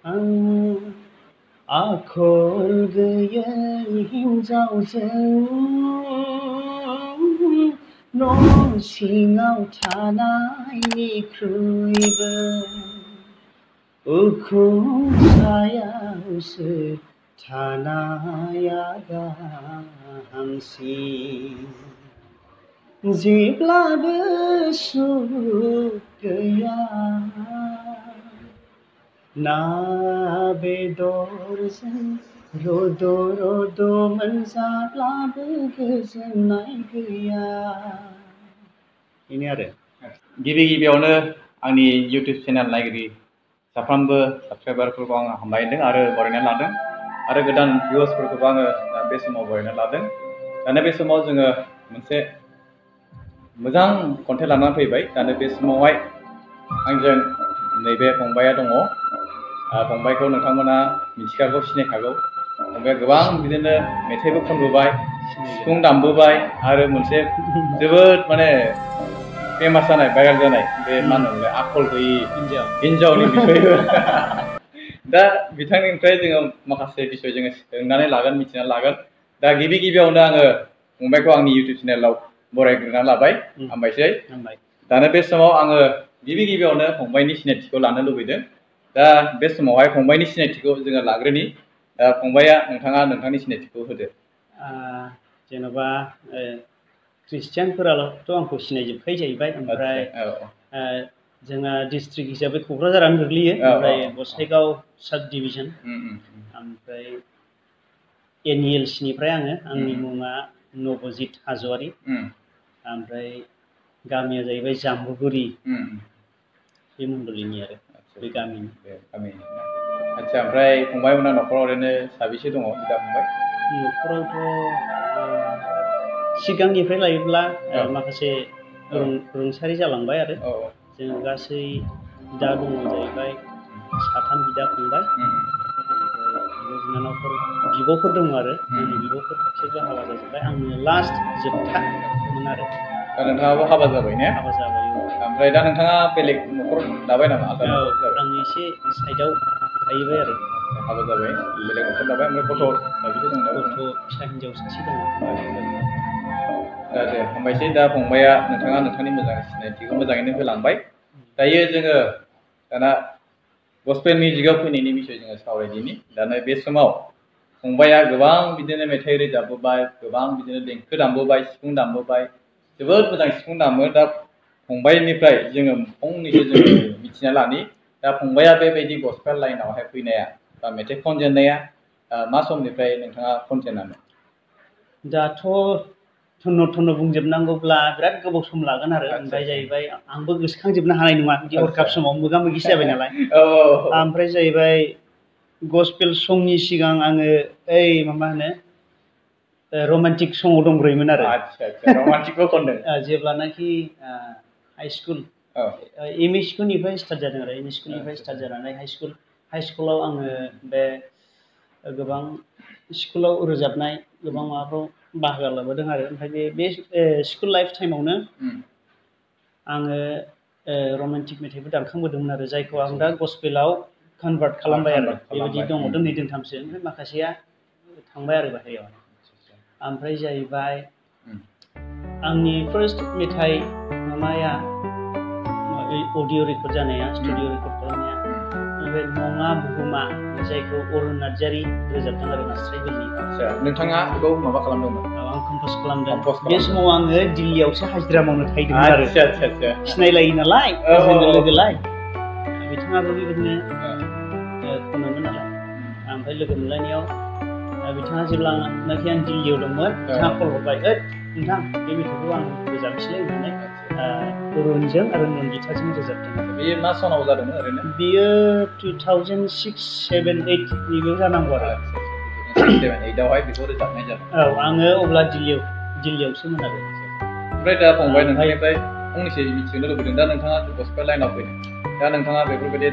आं आखल गैयै हिन्जावजों न' सिङाव थानायनिख्रुइबो उखुम सायावसो थानाया गाहामसिन जेब्लाबो सुख गैया ना बेदरजों रद' रद' मोनजाब्लाबो गोजोननाय गैया बेनो आरो गिबियावनो आंनि इउटिउब चेनेल नायगिरि साफ्रोमबो साबस्क्राइबारफोरखौ आं हामबायदों आरो बरायना लादों आरो गोदान भिउवार्सफोरखौबो आङो बे समाव बरायना लादों। दाना बे समाव जोङो मोनसे मोजां कन्टेन्ट लानानै फैबाय। दाना बे समावहाय आंजों नैबे फंबाया दङ। फंबायखौ नोंथांमोना मिथिखागौ, सिनायखागौ। फंबाया गोबां बिदिनो मेथाइबो खनबोबाय, सिफुं दामबोबाय आरो मोनसे जोबोद माने फेमास जानाय, भाइरेल जानाय बे मा होनोमोनलाय आखल गैयि हिन्जावनि बिसयबो दा बिथांनिफ्राय जोङो माखासे बिसय जोङो सोंनानै लागोन, मिथिनानै लागोन। दा गिबियावनो आङो फंबायखौ आंनि इउटिउब चेनेलाव बरायग्रोना लाबाय, हामबायसै। दाना बे समाव आङो गिबियावनो फंबायनि सिनायथिखौ लानो लुबैदों। दा बे समावहाय फंबायनि सिनायथिखौ जोङो लाग्रोनि। दा फंबाया नोंथाङा नोंथांनि सिनायथिखौ होदो। जेन'बा ख्रिस्टियानफोराल'थ' आंखौ सिनायजोबखायो जाहैबाय। ओमफ्राय जोंना डिस्ट्रिक्ट हिसाबै क'क्राझारानो गोग्लैयो। ओमफ्राय गसाइगाव साब डिभिजन। ओमफ्राय NELC-निफ्राय आंनि मुङा नबजित हाज'वारि। ओमफ्राय गामिया जाहैबाय जाम्बुगुरि, बे मण्डलिनि आरो बे गामिनि। आच्छा, ओमफ्राय फंबायमोना न'खराव ओरैनो साबेसे दङ, बिदा फंबाय? न'खरावथ' सिगांनिफ्राय लायोब्ला माखासे रुंसारि जालांबाय आरो जों गासै दा दङ जाहैबाय 3 बिदा फंबाय। बिब' बिनानावफोर, बिब'फोर दङ आरो आंनि बिब'फोर बिसोरबो हाबा जाजोब्बाय। आंनो लास्ट जोबथामोन आरो। दा नोंथाङाबो हाबा जाबाय ने? हाबा जाबाय। ओमफ्राय दा नोंथाङा बेलेग न'खर दाबाय नामा? आं एसे साइडआव थाहैबाय आरो। हाबा जाबाय, बेलेग न'खर दाबाय। ओमफ्राय गथ' साबेसे दं? गथ' फिसा हिन्जाव सासे दङ। दे हामबायसै। दा फंबाया नोंथाङा नोंथांनि मोजां सिनायथिखौ मोजाङैनो होलांबाय। दायो जोङो दाना गस्पेल मिउजिकआव फैनायनि बिसय जोङो सावरायदिनि। दाना बे समाव फंबाया गोबां बिदिनो मेथाइ रोजाबबोबाय, गोबां बिदिनो देंखो दामबोबाय, सिफुं दामबोबाय, जोबोद मोजां सिफुं दामो। दा फंबायनिफ्राय जोङो फंनैसो जोङो मिथिना लानि। दा फंबाया बेबायदि गस्पेल लाइनावहाय फैनाया बा मेथाइ खनजेननाया मा समनिफ्राय नोंथाङा खनजेनामोन? दाथ' थन्न' बुंजोबनांगौब्ला बिराद गोबाव सम लागोन आरो। ओमफ्राय जाहैबाय आंबो गोसोखांजोबनो हानाय नङा, बिदि हरखाब समाव मोगा मोगिसो जाबाय नालाय। ओमफ्राय जाहैबाय गस्पेल संनि सिगां आङो मा होनो रमान्टिक सङाव दंग्रोयोमोन आरो। रमान्टिकबो खनदों? जेब्लानाखि हाइ स्कुल, एम इ स्कुलनिफ्राय स्टार्ट जादों आरो। एम इ स्कुलनिफ्राय स्टार्ट जानानै हाइ स्कुलाव आङो बे गोबां स्कुलाव रोजाबनाय गोबां माबाफ्राव बाहागो लाबोदों आरो। ओमफ्राय बे स्कुल लाइफ टाइमावनो आङो रमान्टिक मेथाइबो दानखांबोदोंमोन आरो, जायखौ आं दा गस्पेलाव कनभार्ट खालामबाय आरो। बेबायदि दङ दोंनै दोंथामसो। ओमफ्राय माखासेया थांबाय आरो बाहेरायाव। ओमफ्राय जाहैबाय आंनि फार्स्ट मेथाइ माबाया अडिअ' रेकर्ड जानाया, स्टुडिअ' रेकर्ड खालामनाया ओमफ्राय नङा बुहुमा, जायखौ अरुण नार्जारि रोजाबदों आरो नास्राय बिलि। नोंथाङा बेखौ माबा खालामदोंमोन? आं कम्प'ज खालामदों। बे समाव आङो दिल्लीयावसो हाजिरा मावनो थाहैदोंमोन आरो। सिनायलायो नालाय जोङो लोगोलाय। बिथाङाबो बेबायदिनो खनोमोन नालाय। ओमफ्राय लोगो मोनलायनायाव बिथाङा जेब्लानाखि आं दिल्लीयाव दंमोन, बिथाङा कल हरबाय, नोंथां बे मेथाइखौ आं रोजाबनोसैलै होननानै अरुणजों आरो नन्दिताजों रोजाबदों। बेयो मा सनाव जादोंमोन ओरैनो? बेयो 2006, 7, 8निबो जानांगौ आरो। 7, 8आवहाय बेखौ रोजाबनाय जादों। आङो अब्ला दिल्लीयावसोमोन आरो। ओमफ्राय दा फंबाय नोंथांनिफ्राय फंनैसो मिथिनो लुबैदों। दा नोंथाङा गस्पेल लाइनाव फैदों, दा नोंथाङा बेफोरबायदि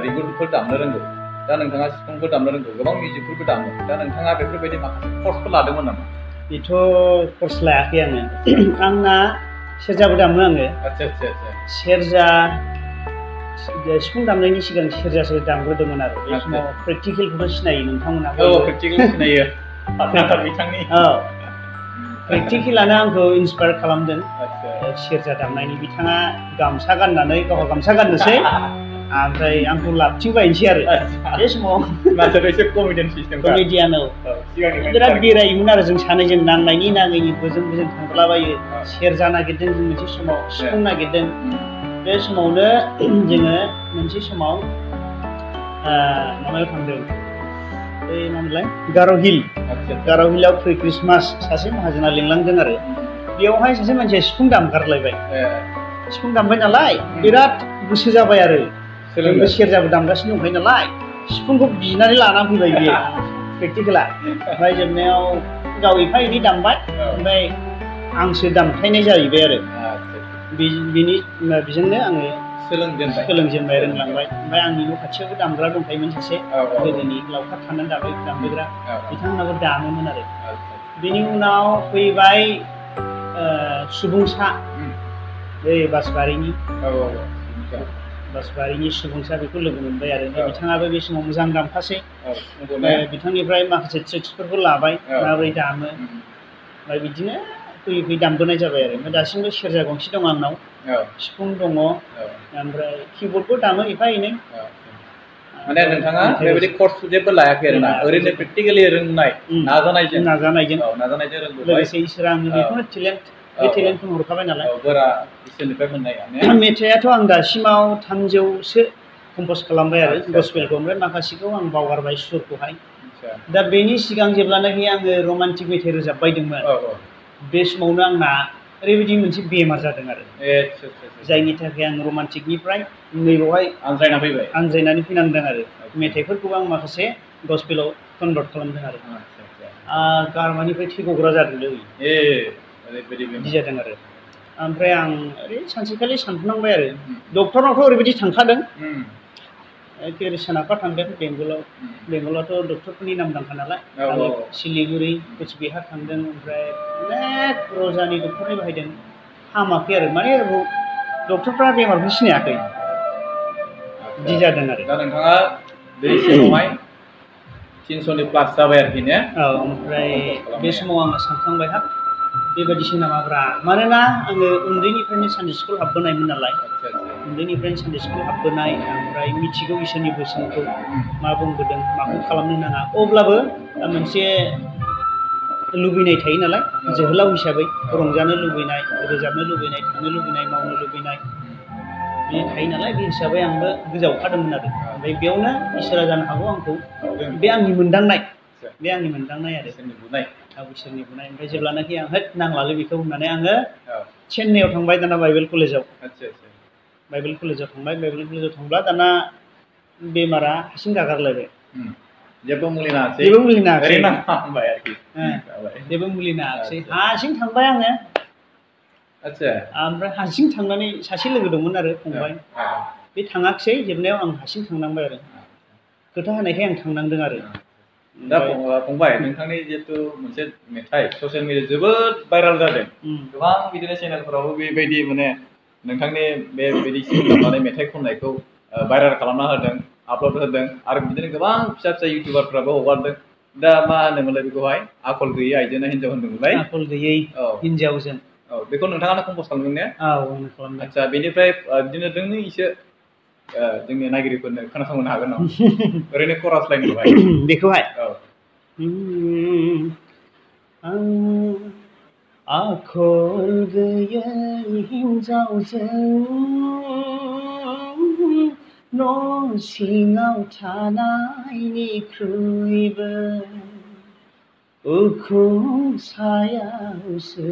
रिंगुरफोर दामनो रोंगौ, दा नोंथाङा सिफुंफोर दामनो रोंगौ, गोबां मिउजिकफोरबो दामो। दा नोंथाङा बेफोरबायदि माखासे कर्सफोर लादोंमोन नामा? बेथ' कर्स लायाखै आङो। आंना सेरजाबो दामो आङो। सेरजा सिफुं दामनायनि सिगां सेरजासो दामग्रोदोंमोन आरो बे समाव प्रेक्टिकेलखौथ' सिनायो नोंथांमोना प्रेक्टिकेल सिनायो बिथांनि प्रेक्टिकेलानो आंखौ इन्सपायार खालामदों सेरजा दामनायनि बिथाङा गामसा गाननानै गावहा गामसा गाननोसै ओमफ्राय आंखौ लाबथिंबायनोसै आरो बे समाव कमेडियान बिराद बेरायोमोन आरो जों सानैजों नांनायनि नाङैनि बोजों बोजों थांलाबायो सेरजा नागिरदों जों मोनसे समाव सिफुं नागिरदों बे समावनो जोङो मोनसे समाव माबायाव थांदों बे मामोनलाय गार' हिलाव प्रि ख्रिस्टमास सासे माहाजोना लिंलांदों आरो बेयावहाय सासे मानसिया सिफुं दामगारलायबाय सिफुं दामबाय नालाय बिराद गोसो जाबाय आरो जोंबो सेरजाबो दामगासिनो दंखायो नालाय सिफुंखौ बिनानै लानानै फैबाय बियो प्रेक्टिकेला ओमफ्राय जोबनायाव गाव एफा एनै दामबाय ओमफ्राय आंसो दामथायनाय जाहैबाय आरो बेजोंनो आङो सोलोंजेनबाय रोंलांबाय ओमफ्राय आंनि न' खाथियावबो दामग्रा दंखायोमोन सासे गोदोनि लावखार थानानै दामग्रा बिथांमोनाबो दामोमोन आरो बेनि उनाव फैबाय सुबुंसा बै बासबारिनि सुबुंसा बेखौ लोगो मोनबाय आरो बिथाङाबो बे समाव मोजां दामखासै बिथांनिफ्राय माखासे ट्रिक्सफोरखौ लाबाय माबोरै दामो ओमफ्राय बिदिनो फैयै फैयै दामबोनाय जाबाय आरो ओमफ्राय दासिमबो सेरजा गंसे दं आंनाव सिफुं दङ ओमफ्राय किबर्डबो दामो एफा एनै माने नोंथाङा बेबायदि कर्स जेबो लायाखै आरोना ओरैनो प्रेक्टिकेलि रोंनाय नाजानायजों रोंबोबाय लोगोसे इसोरा आंनो बेखौनो बे टेलेन्टखौ हरखाबाय नालाय इसोरनिफ्राय मोननाय मेथाइआथ' आं दासिमाव 300सो कम्प'ज खालामबाय आरो गस्पेलखौ ओमफ्राय माखासेखौ आं बावगारबाय सुरखौहाय दा बेनि सिगां जेब्लानाखि आङो रमान्टिक मेथाइ रोजाबबायदोंमोन बे समावनो आंना ओरैबायदि मोनसे बेमार जादों आरो जायनि थाखाय आं रमान्टिकनिफ्राय नैबावहाय आनज्रायनानै फैनांदों आरो मेथाइफोरखौबो आं माखासे गस्पेलाव कनभार्ट खालामदों आरो गारमानिफ्राय थै गग्रा जादोंलै बिदि जादों आरो ओमफ्राय आं ओरै सानसेखालि सानफ्लांबाय आरो डक्टरनावथ' ओरैबायदि थांखादों एखेबारे सोनाबहा थांदों बेंगलावथ' डक्टरफोरनि नामदांखा नालाय सिलिगुरि कुचबिहार थांदों ओमफ्राय अनेक रजानि डक्टरनि बाहायदों हामाखै आरो माने डक्टरफ्रा बेमारखौ सिनायाखै बिदि जादों आरो दा नोंथाङा बे समावहाय 300नि प्लास जाबाय आरोखि ने ओमफ्राय बे समाव आङो सानखांबाय हाब बेबायदिसो नामाब्रा मानोना आङो उन्दैनिफ्रायनो सानडे स्कुल हाबबोनायमोन नालाय उन्दैनिफ्रायनो सानडे स्कुल हाबबोनाय ओमफ्राय मिथिगौ इसोरनि बोसोनखौ मा बुंबोदों माखौ खालामनो नाङा अब्लाबो मोनसे लुबैनाय थायो नालाय जोहोलाव हिसाबै रंजानो लुबैनाय रोजाबनो लुबैनाय थांनो लुबैनाय मावनो लुबैनाय बे थायो नालाय बे हिसाबै आंबो गोजावखादोंमोन आरो ओमफ्राय बेयावनो इसोरा जानो हागौ आंखौ बे आंनि मोनदांनाय आरो इसोरनि बुनाय ओमफ्राय जेब्लानाखि आं होद नांलालै बेखौ होननानै आङो चेन्नाइआव थांबाय दाना बाइबेल कलेजाव थांब्ला दाना बेमारा हारसिं गागारलायबाय जेबो मुलि नाङासै हारसिं थांबाय आङो ओमफ्राय हारसिं थांनानै सासे लोगो दंमोन आरो फंबाय बे थाङाखिसै जोबनायाव आं हारसिं थांनांबाय आरो खोथा होनायखाय आं थांनांदों आरो दा फंबाय नोंथांनि जिहेतु मोनसे मेथाइ ससियेल मिडियायाव जोबोद भाइरेल जादों गोबां बिदिनो चेनेलफोरावबो बेबायदि माने नोंथांनि बेबायदि सिंगारनानै मेथाइ खननायखौ भाइरेल खालामना होदों आपल'ड होदों आरो बिदिनो गोबां फिसा फिसा इउटिउबारफ्राबो हगारदों दा मा होनोमोनलाय बेखौहाय आखल गैयै आइजोना हिन्जाव होनदोंमोनलाय आखल गैयै हिन्जावजों बेखौ नोंथाङानो कम्प'ज खालामदों ने आंनो खालामदों आदसा बेनिफ्राय बिदिनो दोंनैसो जोंनि नायगिरिफोरनो खोनासंहोनो हागोन नामा ओरैनो खरास लाइनखौहाय बेखौहाय आखल गैयै हिन्जावजों न' सिङाव थानायनिख्रुइबो उखुम सायावसो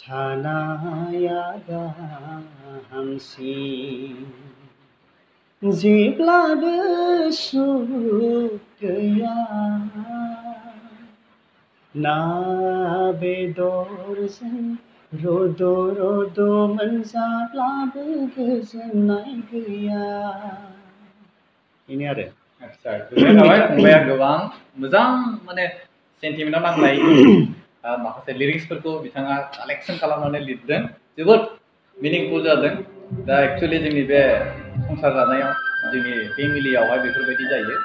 थानाया गाहामसिन जेब्लाबो सुख गैया ना बेदरजों रद' रद' मोनजाब्लाबो गोजोननाय गैया बेनो आरो फंबाया गोबां मोजां माने सेन्टिमेन्टआव नांनाय माखासे लिरिक्सफोरखौ बिथाङा कालेक्सन खालामनानै लिरदों जोबोद मिनिंफुल जादों दा एक्चुअलि जोंनि बे संसार जानायाव जोंनि फेमिलियावहाय बेफोरबायदि जायो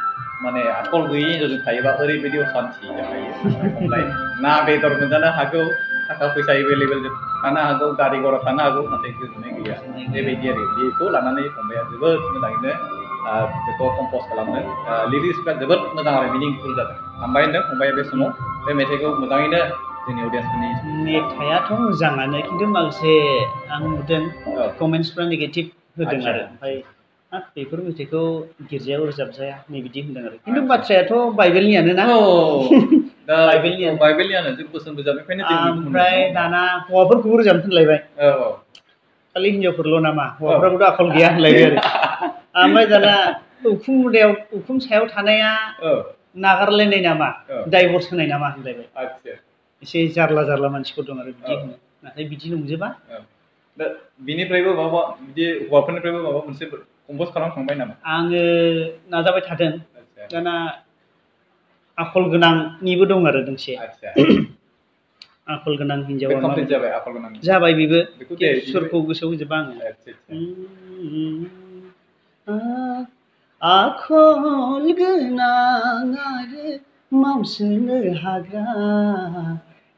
माने आखल गैयै हिनजावजों थायोबा ओरैबायदि असान्थि जाखायो फंबाय ना बेदर मोनजानो हागौ थाखा फैसा एभेलेबेल थानो हागौ गारि घरा थानो हागौ नाथाय गोजोननाय गैया बेबायदि आरो बेखौ लानानै फंबाया जोबोद मोजाङैनो बेखौ कम्प'ज खालामदों लिरिक्सफ्रा जोबोद मोजां आरो मिनिंफुल जादों हामबाय होनदों फंबाया बे समाव बे मेथाइखौ मोजाङैनो जोंनि अडियेन्सफोरनि मेथाइआथ' मोजाङानो खिन्थु माखासे आं नुदों कमेन्ट्सफ्रा नेगेटिभ होदों आरो ओमफ्राय बेफोर मेथाइखौ गिर्जायाव रोजाबजाया नै बिदि होनदों आरो खिन्थु बाथ्रायाथ' बाइबेलनियानो ना बाइबेलनियानो जों बोसोन बिजाबनिफ्रायनो जों ओमफ्राय दाना हौवाफोरखौबो रोजाबनो होनलायबाय खालि हिनजावफोरल' नामा हौवाफ्राबोथ' आखल गैया होनलायबाय आरो ओमफ्राय दाना उखुम सायाव थानाया नागारलायनाय नामा डाइभर्स होनाय नामा होनलायबाय एसे जारला मानसिफोर दं आरो बिदि होनो नाथाय बिदि नंजोबा दा बिनिफ्रायबो माबा बिदि हौवाफोरनिफ्रायबो माबा मोनसे कम्प'ज खालामखांबाय नामा आङो नाजाबाय थादों दाना आखल गोनांनिबो दं आरो दोंसे आखल गोनां हिनजावा जाबाय बेबो सुरखौ गोसोआव होजोबा आङो आखल गोनां आरो मावसोनो हाग्रा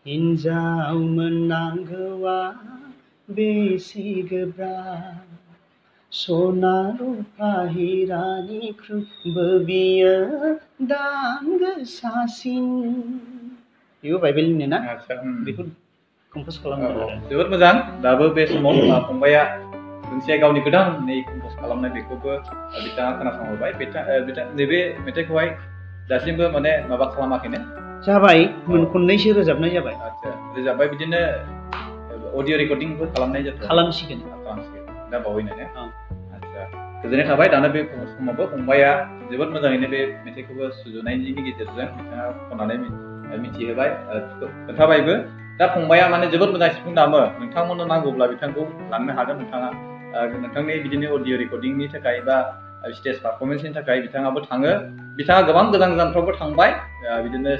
हिनजाव मोननांगौआ बेसे गोब्राब सना रुपा हिरानिख्रुइबो बियो दाम गोसासिन बेबो बाइबेलनिनो ना बेखौ कम्प'ज खालामदों आरो जोबोद मोजां दाबो बे समाव फंबाया मोनसे गावनि गोदानै कम्प'ज खालामनाय बेखौबो बिथाङा खोनासंहरबाय नैबे मेथाइखौहाय दासिमबो माने माबा खालामाखैनो जाबाय खननैसो रोजाबनाय जाबाय रोजाबबाय बिदिनो अडिअ रेकर्डिंबो खालामनाय जादों खालामसिगोन दा बावैनो आदसा गोजोननाय थाबाय दानो बे समावबो फंबाया जोबोद मोजाङैनो बे मेथाइखौबो सुजुनायनि गेजेरजों बिथाङा खननानै मिथिहोबाय खोन्थाबायबो दा फंबाया माने जोबोद मोजां सिफुं दामो नोंथांमोननो नांगौब्ला बिथांखौ लांनो हागोन नोंथाङा नोंथांनि बिदिनो अडिअ रेकर्डिंनि थाखाय बा स्टेज पारफरमेन्सनि थाखाय बिथाङाबो थाङो बिथाङा गोबां गोजानफ्रावबो थांबाय बिदिनो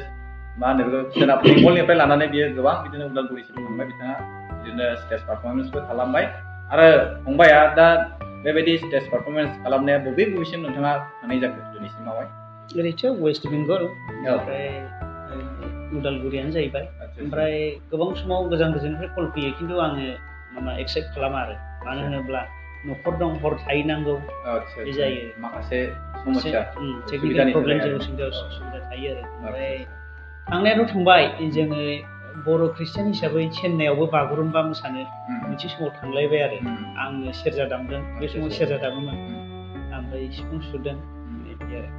मा होनो बेखौ सोनाब बेंगलनिफ्राय लानानै बियो गोबां बिदिनो उदालगुरिसिम थांबाय बिथाङा बिदिनो स्टेज पारफरमेन्सबो खालामबाय आरो फंबाया दा बेबायदि स्टेज पारफरमेन्स खालामनाया बबेसिम नोंथाङा थांनाय जाखो दिनैसिमावहाय ओरैथ' वेस्ट बेंगल ओमफ्राय उदालगुरियानो जाहैबाय ओमफ्राय गोबां समाव गोजाननिफ्राय कल फैयो खिन्थु आङो माबा एक्सेप्ट खालामा आरो मानो होनोब्ला न'खर दं हर थाहैनांगौ बे जायो माखासे समस्या टेकनिकेल प्रब्लेम उसुबिदा थायो आरो ओमफ्राय थांनायाथ' थांबाय जोङो बर' खृष्टियान हिसाबै चेन्नाइआवबो बागुरुम्बा मोसानो मोनसे समाव थांलायबाय आरो आङो सेरजा दामदों बे समाव सेरजा दामोमोन ओमफ्राय सिफुं सुदों बिदि आरो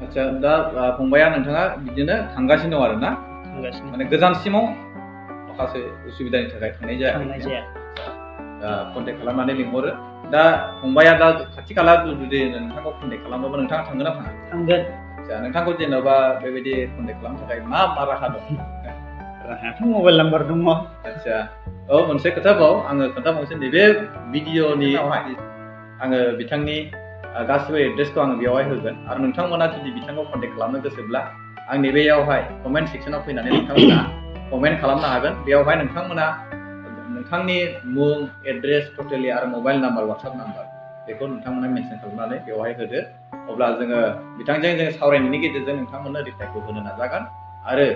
आदसा दा फंबाया नोंथाङा बिदिनो थांगासिनो दं आरो ना थांगासिनो माने गोजानसिमाव माखासे उसुबिदानि थाखाय थांनाय जाया दा कन्टेक्ट खालामनानै लिंहरो दा फंबाया दा खाथि खाला जुदि नोंथांखौ कन्टेक्ट खालामोबा नोंथाङा थांगोन ना थाङा थांगोन आदसा नोंथांखौ जेन'बा बेबायदि कन्टेक्ट खालामनो थाखाय मा राहा दं राहायाथ' मबाइल नाम्बार दङ आदसा मोनसे खोथाबाव आङो खोन्थाबावनोसै नैबे भिडिअनि आङो बिथांनि गासिबो एड्रेसखौ आङो बेयावहाय होगोन आरो नोंथांमोना जुदि बिथांखौ कन्टेक्ट खालामनो गोसोब्ला आंनि बेयावहाय कमेन्ट सेक्सनाव फैनानै नोंथांमोना कमेन्ट खालामनो हागोन बेयावहाय नोंथांमोना नोंथांनि मुं एड्रेस टटेलि आरो मबाइल नाम्बार वाट्सएप नाम्बार बेखौ नोंथांमोना मेनसन खालामनानै बेवहाय होदो अब्ला जोङो बिथांजों जोङो सावरायनायनि गेजेरजों नोंथांमोननो रिप्लाइखौ होनो नाजागोन आरो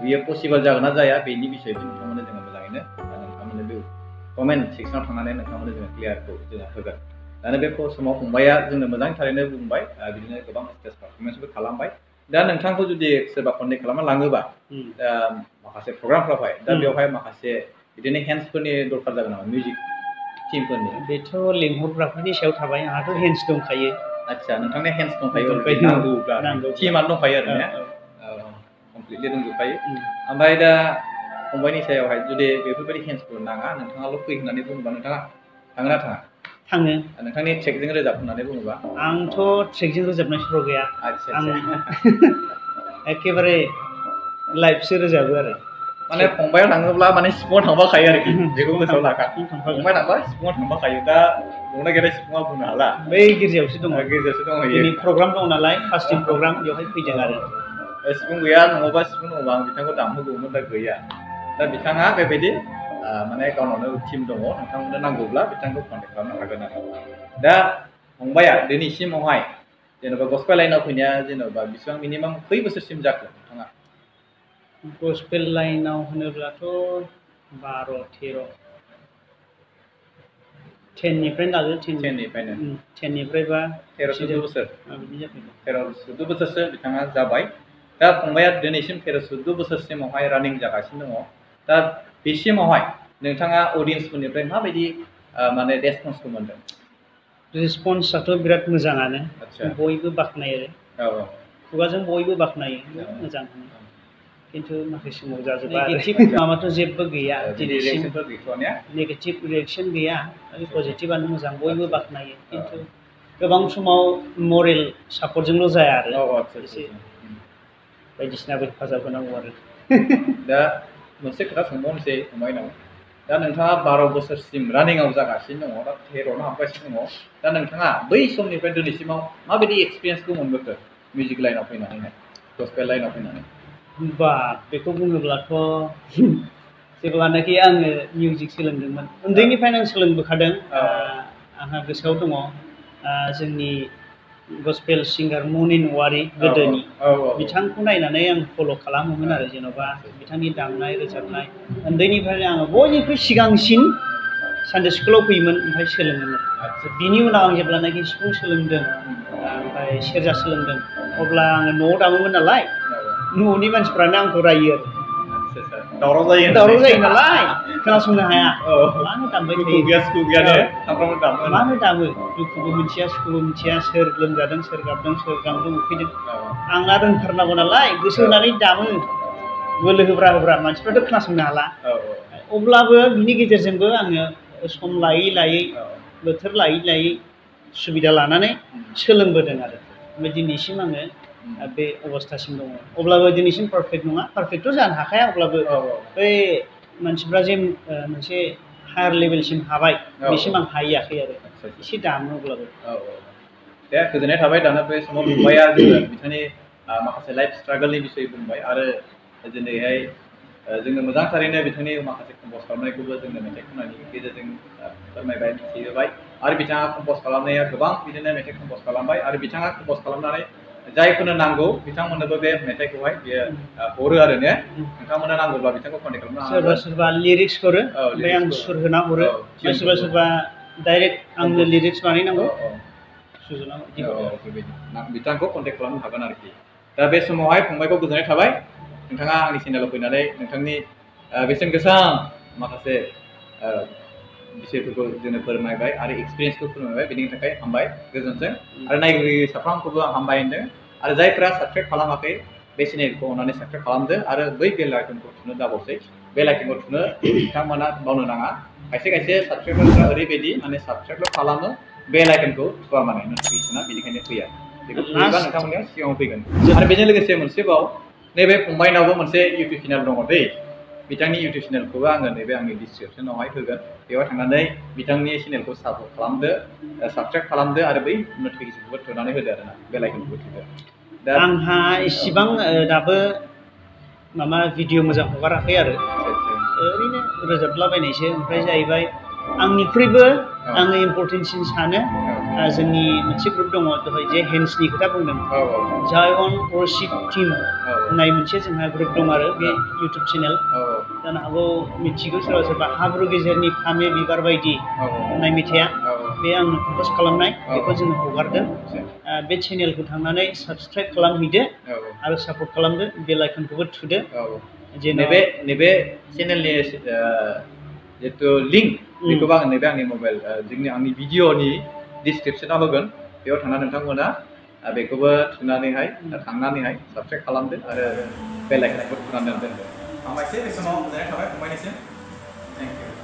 बियो पसिबल जागोन ना जाया बेनि बिसयखौ नोंथांमोननो जोङो मोजाङैनो नोंथांमोननो बे कमेन्ट सेक्सनाव थांनानै नोंथांमोननो जोङो क्लियारखौ जोङो होगोन दानो बे समाव फंबाया जोंनो मोजां थारैनो बुंबाय बिदिनो गोबां स्टेज पारफरमेन्सबो खालामबाय दा नोंथांखौ जुदि सोरबा कन्टेक्ट खालामना लाङोबा माखासे प्रग्रामफ्रावहाय दा बेवहाय माखासे बिदिनो हेन्डसफोरनि दरकार जागोन नामा मिउजिक टिमफोरनि बेथ' लिंहरग्राफोरनि सायाव थाबाय आंहाथ' हेन्डस दंखायो आदसा नोंथांनि हेन्डस दंखायो नांगौब्ला टिमानो दंखायो आरो ने कमप्लिटलि दंजोबखायो ओमफ्राय दा फंबायनि सायावहाय जुदि बेफोरबायदि हेन्डसफोर नाङा नोंथाङाल' फै होननानै बुङोबा नोंथाङा थाङो ना थाङा थाङो नोंथांनि ट्रेकजों रोजाब होननानै बुङोबा आंथ' ट्रेकजों रोजाबनाय सर' गैया आं एखेबारे लाइभसो रोजाबो आरो माने फंबायाव थाङोब्ला माने सिफुङाव थांफाखायो आरोखि बेखौ गोसोआव लाखा फंबाय थांबा सिफुङाव थांफाखायो दा बुंनो गेले सिफुङाव बुंनो हाला बै गिर्जायावसो दङ दिनै प्रग्राम दङ नालाय फार्स्टिं प्रग्राम बेवहाय फैदों आरो सिफुं गैया नङाबा सिफुं दङबा आं बिथांखौ दामहोगौमोन दा गैया दा बिथाङा बेबायदि माने गावनावनो टीम दङ नोंथांमोननो नांगौब्ला बिथांखौ कन्टेक्ट खालामनो हागोन आरो दा फंबाया दिनैसिमावहाय जेनेबा गस्पेल लाइनाव फैनाया जेनेबा बेसेबां मिनिमाम खै बोसोरसिम जाखो नोंथाङा गस्पेल लाइनाव होनोब्लाथ' 12-13 10निफ्राय लादो 10निफ्राय बा 13-14 बोसोर बिदि जाफैदों 13-14 बोसोरसो बिथाङा जाबाय दा फंबाया दिनैसिम 13-14 बोसोरसिमावहाय रानिं जागासिनो दङ दा बेसिमावहाय नोंथाङा अडियन्सफोरनिफ्राय माबायदि माने रेसपन्सखौ मोनदों रेसपन्सआथ' बिराद मोजाङानो बयबो बाख्नायो खुगाजों बयबो बाख्नायो मोजां खिन्थु माखासे समाव जाजोबा नेगेटिभ माबाथ' जेबो गैया नेगेटिभ रिएक्सन गैया पजिटिभआनो मोजां बयबो बाख्नायो खिन्थु गोबां समाव मरेल सापर्टजोंल' जाया आरो एसे बायदिसिनाबो हेफाजाब होनांगौ आरो दा मोनसे खोथा सोंबावनोसै फंबायनाव दा नोंथाङा 12 बोसोरसिम रानिंआव जागासिनो दङ दा 13आवनो हाबगासिनो दङ दा नोंथाङा बै समनिफ्राय दिनैसिमाव माबायदि एक्सपिरियेन्सखौ मोनबोखो मिउजिक लाइनाव फैनानैहाय गस्पेल लाइनाव फैनानै बा बेखौ बुङोब्लाथ' जेब्लानाखि आङो मिउजिक सोलोंदोंमोन उन्दैनिफ्रायनो आं सोलोंबोखादों आंहा गोसोआव दङ जोंनि गस्पेल सिंगार मनिन औवारि गोदोनि बिथांखौ नायनानै आं फल' खालामोमोन आरो जेन'बा बिथांनि दामनाय रोजाबनाय उन्दैनिफ्रायनो आङो बयनिख्रुइ सिगांसिन सानडे स्कुलाव फैयोमोन ओमफ्राय सोलोङोमोन बिनि उनाव आं जेब्लानाखि सिफुं सोलोंदों ओमफ्राय सेरजा सोलोंदों अब्ला आङो न'आव दामोमोन नालाय न'नि मानसिफ्रानो आंखौ रायो आरो दावराव जायो नालाय खोनासंनो हाया मानो दामबाय थायो मानो दामो दुखुबो मिथिया सुखुबो मिथिया सोर लोमजादों सोर गाबदों सोर गांदों उखैदों आंना रोंथारनांगौ नालाय गोसो होनानै दामो बोलो होब्रा मानसिफ्राथ' खोनासंनो हाला अब्लाबो बिनि गेजेरजोंबो आङो सम लायै लायै बोथोर लायै सुबिदा लानानै सोलोंबोदों आरो ओमफ्राय दिनैसिम आङो बे अबस्थासिम दङ अब्लाबो दिनैसिम पारफेक्ट नङा पारफेक्टथ' जानो हाखाया अब्लाबो बै मानसिफ्रा जे मोनसे हायार लेभेलसिम हाबाय बेसिम आं हाहैयाखै आरो एसे दामो अब्लाबो दे गोजोननाय थाबाय दाना बे समाव फंबाया जोङो बिथांनि माखासे लाइफ स्ट्रागोलनि बिसय बुंबाय आरो दिनैहाय जोङो मोजांथारैनो बिथांनि माखासे कम्प'ज खालामनायखौबो जोङो मेथाइ खननायनि गेजेरजों फोरमायबाय मिथिहोबाय आरो बिथाङा कम्प'ज खालामनाया गोबां बिदिनो मेथाइ कम्प'ज खालामबाय आरो बिथाङा कम्प'ज खालामनानै जायफोरनो नांगौ बिथांमोननोबो बे मेथाइखौहाय बियो हरो आरो ने नोंथांमोननो नांगौब्ला बिथांखौ कन्टेक्ट खालामनो हागोन सोरबा लिरिक्स हरो ओमफ्राय आं सुर होना हरो सोरबा डाइरेक्ट आंनो लिरिक्स बानायनांगौ बिथांखौ कन्टेक्ट खालामनो हागोन आरोखि दा बे समावहाय फंबायखौ गोजोननाय थाबाय नोंथाङा आंनि चेनेलाव फैनानै नोंथांनि बेसेन गोसा माखासे बिसयफोरखौ जोंनो फोरमायबाय आरो एक्सपिरियेन्सखौ फोरमायबाय बेनि थाखाय हामबाय गोजोन्थों आरो नायगिरि साफ्रोमखौबो आं हामबाय होनदों आरो जायफोरा साबस्क्राइब खालामाखै बे चेनेलखौ अननानै साबस्क्राइब खालामदो आरो बै बेल आइकनखौ थुनो दाबावसै बेल आइकनखौ थुनो बिथांमोना बावनो नाङा खायसे साबस्क्राइबारफ्रा ओरैबायदि माने साबस्क्राइबल' खालामो बेल आइकनखौ थुवा माने नटिफिकेसना बेनिखायनो फैया बेखौ थुयोबा नोंथांमोननियाव सिगाङाव फैगोन आरो बेजों लोगोसे मोनसेबाव नैबे फंबायनावबो मोनसे इउटुब चेनेल दङ दै बिथांनि इउटुब चेनेलखौबो आङो नैबे आंनि डिसक्रिपसनावहाय होगोन बेवहाय थांनानै बिथांनि चेनेलखौ सापर्ट खालामदो साबस्क्राइब खालामदो आरो बै नटिफिकेसनखौबो थुनानै होदो आरोना बेल आइकनखौबो थुदो दा आंहा इसिबां दाबो माबा भिडिअ मोजां हगाराखै आरो ओरैनो रोजाबलाबायनायसो ओमफ्राय जाहैबाय आंनिख्रुइबो आङो इम्परटेन्टसिन सानो जोंनि मोनसे ग्रुप दङ दहाय जे हेन्सनि खोथा बुंदों जायन वर्शिप टीम होननाय मोनसे जोंहा ग्रुप दं आरो बे इउटुब चेनेल जानो हागौ मिथिगौ सोरबा हाब्रु गेजेरनि फामे बिबार बायदि होननाय मेथाइआ बे आंनो कम्प'ज खालामनाय बेखौ जोङो हगारदों बे चेनेलखौ थांनानै साबस्क्राइब खालामहैदो आरो सापर्ट खालामदो बेल आइकनखौबो थुदो नैबे चेनेलनि जितु लिंक बेखौबो आं नैबे आंनि मबाइल आंनि भिडिअनि डिसक्रिपसनाव होगोन बेयाव थांना नोंथांमोना बेखौबो थुनानैहाय थांनानैहाय साबस्क्राइब खालामदो आरो बेल आइकनखौ थुनानै दोनदो हामबायसै बे समाव गोजोननाय थाबाय फंबायनिसिम थेंक इउ